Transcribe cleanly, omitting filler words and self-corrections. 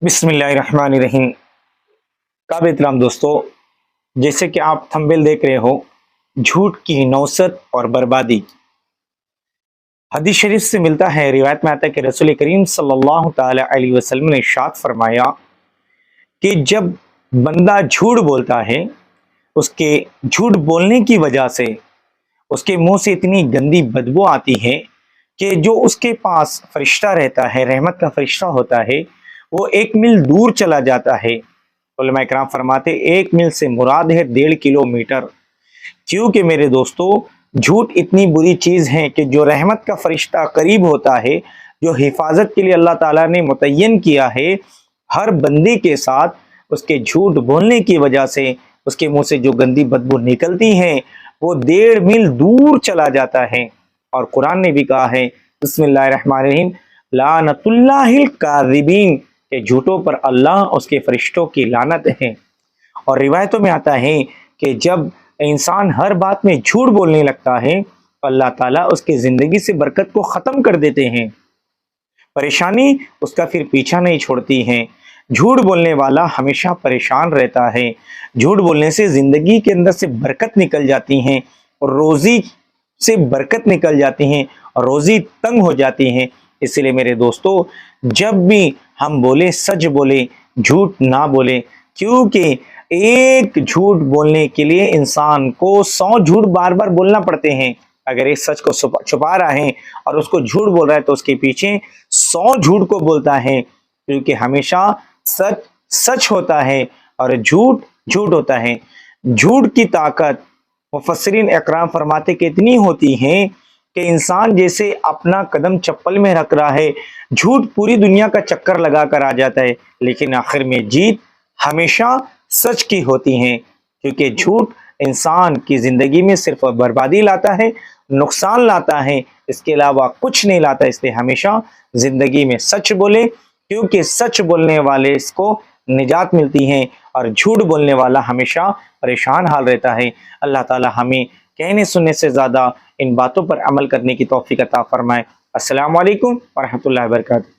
بسم اللہ الرحمن الرحیم۔ قابل احترام دوستو، جیسے کہ آپ تھمبنیل دیکھ رہے ہو، جھوٹ کی نوست اور بربادی حدیث شریف سے ملتا ہے۔ روایت میں آتا ہے کہ رسول کریم صلی اللہ تعالی علیہ وسلم نے ارشاد فرمایا کہ جب بندہ جھوٹ بولتا ہے، اس کے جھوٹ بولنے کی وجہ سے اس کے منہ سے اتنی گندی بدبو آتی ہے کہ جو اس کے پاس فرشتہ رہتا ہے، رحمت کا فرشتہ ہوتا ہے، وہ 1 میل دور چلا جاتا ہے۔ علماء اکرام فرماتے 1 میل سے مراد ہے 1.5 کلومیٹر، کیونکہ میرے دوستو جھوٹ اتنی بری چیز ہے کہ جو رحمت کا فرشتہ قریب ہوتا ہے، جو حفاظت کے لیے اللہ تعالیٰ نے متعین کیا ہے، ہر بندے کے ساتھ اس کے جھوٹ بولنے کی وجہ سے اس کے منہ سے جو گندی بدبو نکلتی ہے وہ 1.5 میل دور چلا جاتا ہے۔ اور قرآن نے بھی کہا ہے، بسم اللہ الرحمن الرحیم، لعنت اللہ الکاذبین، کہ جھوٹوں پر اللہ اس کے فرشتوں کی لعنت ہے۔ اور روایتوں میں آتا ہے کہ جب انسان ہر بات میں جھوٹ بولنے لگتا ہے تو اللہ تعالیٰ اس کی زندگی سے برکت کو ختم کر دیتے ہیں، پریشانی اس کا پھر پیچھا نہیں چھوڑتی ہے۔ جھوٹ بولنے والا ہمیشہ پریشان رہتا ہے، جھوٹ بولنے سے زندگی کے اندر سے برکت نکل جاتی ہیں، اور روزی سے برکت نکل جاتی ہیں، اور روزی تنگ ہو جاتی ہیں۔ اسی لیے میرے دوستو، جب بھی ہم بولے سچ بولے، جھوٹ نہ بولے، کیونکہ ایک جھوٹ بولنے کے لیے انسان کو 100 جھوٹ بار بار بولنا پڑتے ہیں۔ اگر ایک سچ کو چھپا رہا ہے اور اس کو جھوٹ بول رہا ہے تو اس کے پیچھے 100 جھوٹ کو بولتا ہے، کیونکہ ہمیشہ سچ سچ ہوتا ہے اور جھوٹ جھوٹ ہوتا ہے۔ جھوٹ کی طاقت مفسرین اکرام فرماتے کہ اتنی ہوتی ہے کہ انسان جیسے اپنا قدم چپل میں رکھ رہا ہے، جھوٹ پوری دنیا کا چکر لگا کر آ جاتا ہے، لیکن آخر میں جیت ہمیشہ سچ کی ہوتی ہے، کیونکہ جھوٹ انسان کی زندگی میں صرف بربادی لاتا ہے، نقصان لاتا ہے، اس کے علاوہ کچھ نہیں لاتا۔ اس لیے ہمیشہ زندگی میں سچ بولے، کیونکہ سچ بولنے والے اس کو نجات ملتی ہے، اور جھوٹ بولنے والا ہمیشہ پریشان حال رہتا ہے۔ اللہ تعالی ہمیں کہنے سننے سے زیادہ ان باتوں پر عمل کرنے کی توفیق عطا فرمائے۔ السلام علیکم ورحمۃ اللہ وبرکاتہ۔